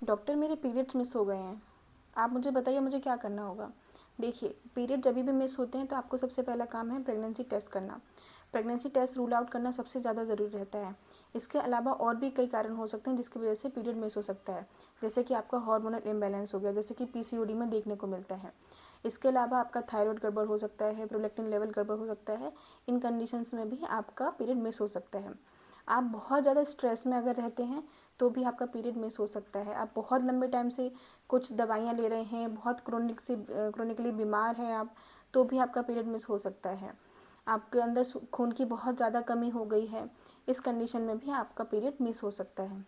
Doctor मेरे periods miss हो गए हैं, आप मुझे बताइए मुझे क्या करना होगा। देखिए, पीरियड जब भी मिस होते हैं तो आपको सबसे पहला काम है प्रेगनेंसी टेस्ट करना। प्रेगनेंसी टेस्ट रूल आउट करना सबसे ज़्यादा ज़रूरी रहता है। इसके अलावा और भी कई कारण हो सकते हैं जिसकी वजह से पीरियड मिस हो सकता है, जैसे कि आपका हार्मोनल इम्बैलेंस हो गया, जैसे कि पीसीओडी में देखने को मिलता है। इसके अलावा आपका थायराइड गड़बड़ हो सकता है, प्रोलैक्टिन लेवल गड़बड़ हो सकता है। इन कंडीशंस में भी आपका पीरियड मिस हो सकता है। आप बहुत ज़्यादा स्ट्रेस में अगर रहते हैं तो भी आपका पीरियड मिस हो सकता है। आप बहुत लंबे टाइम से कुछ दवाइयाँ ले रहे हैं, बहुत क्रोनिकली बीमार हैं आप, तो भी आपका पीरियड मिस हो सकता है। आपके अंदर खून की बहुत ज़्यादा कमी हो गई है, इस कंडीशन में भी आपका पीरियड मिस हो सकता है।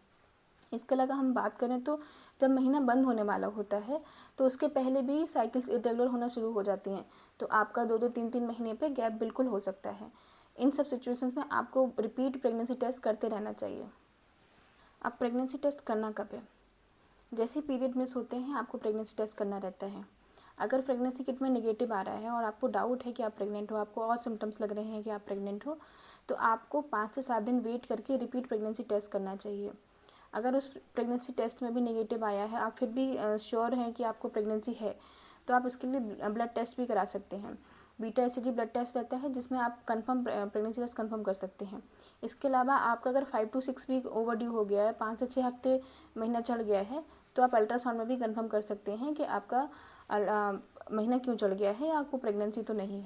इसके अलावा हम बात करें तो जब महीना बंद होने वाला होता है तो उसके पहले भी साइकिल्स इरेगुलर होना शुरू हो जाती हैं, तो आपका 2-2 3-3 महीने पे गैप बिल्कुल हो सकता है। इन सब सिचुएशंस में आपको रिपीट प्रेगनेंसी टेस्ट करते रहना चाहिए। अब प्रेगनेंसी टेस्ट करना कब है? जैसे पीरियड मिस होते हैं आपको प्रेगनेंसी टेस्ट करना रहता है। अगर प्रेगनेंसी किट में नेगेटिव आ रहा है और आपको डाउट है कि आप प्रेग्नेंट हो, आपको और सिम्टम्स लग रहे हैं कि आप प्रेग्नेंट हो, तो आपको 5 से 7 दिन वेट करके रिपीट प्रेगनेंसी टेस्ट करना चाहिए। अगर उस प्रेगनेंसी टेस्ट में भी नेगेटिव आया है, आप फिर भी श्योर हैं कि आपको प्रेगनेंसी है, तो आप इसके लिए ब्लड टेस्ट भी करा सकते हैं। बीटा एसजी ब्लड टेस्ट रहता है जिसमें आप कंफर्म प्रेगनेंसी टेस्ट कंफर्म कर सकते हैं। इसके अलावा आपका अगर 5 to 6 वीक ओवरड्यू हो गया है, 5 से 6 हफ्ते महीना चढ़ गया है, तो आप अल्ट्रासाउंड में भी कंफर्म कर सकते हैं कि आपका महीना क्यों चढ़ गया है या आपको प्रेगनेंसी तो नहीं है।